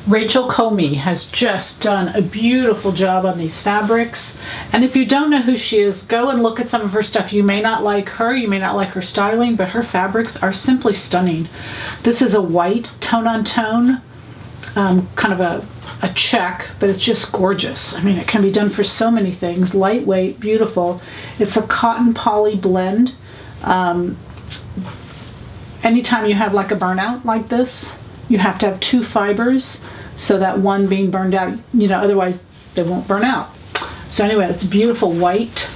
Rachel Comey has just done a beautiful job on these fabrics. And if you don't know who she is, go and look at some of her stuff. You may not like her, you may not like her styling, but her fabrics are simply stunning. This is a white tone-on-tone, kind of a check, but it's just gorgeous. I mean, it can be done for so many things. Lightweight, beautiful. It's a cotton poly blend. Anytime you have like a burnout like this, you have to have two fibers so that one being burned out, otherwise they won't burn out. So anyway, it's beautiful white.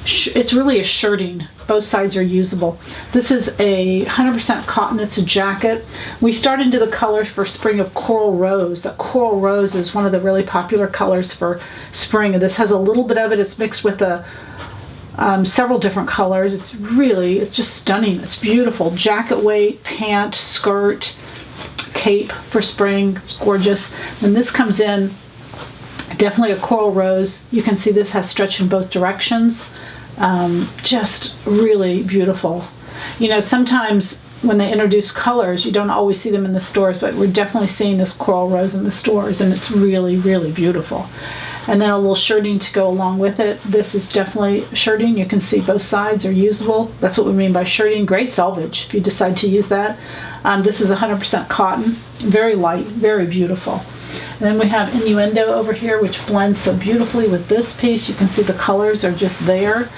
It's really a shirting. Both sides are usable. This is a 100% cotton. It's a jacket. We start into the colors for spring of Coral Rose. That Coral Rose is one of the really popular colors for spring. And this has a little bit of it. It's mixed with several different colors. It's just stunning. It's beautiful. Jacket weight, pant, skirt, cape for spring. It's gorgeous. And this comes in definitely a Coral Rose. You can see this has stretch in both directions. Just really beautiful. Sometimes when they introduce colors, you don't always see them in the stores, but we're definitely seeing this Coral Rose in the stores, and it's really, really beautiful. And then a little shirting to go along with it. This is definitely shirting. You can see both sides are usable. That's what we mean by shirting. Great selvage if you decide to use that. This is 100% cotton. Very light, very beautiful. And then we have Innuendo over here, which blends so beautifully with this piece. You can see the colors are just there.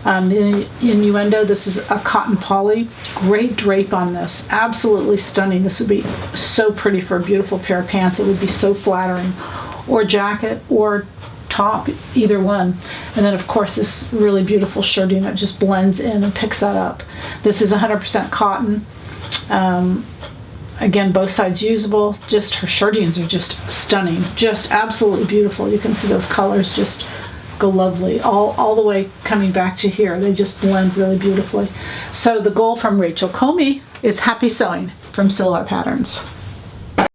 The Innuendo, this is a cotton poly. Great drape on this. Absolutely stunning. This would be so pretty for a beautiful pair of pants. It would be so flattering. Or jacket or top, either one. And then of course this really beautiful shirting that just blends in and picks that up. This is 100% cotton. Again, both sides usable. Just her shirtings are just stunning. Just absolutely beautiful. You can see those colors just go lovely. All the way coming back to here. They just blend really beautifully. So the goal from Rachel Comey is happy sewing from Silhouette Patterns.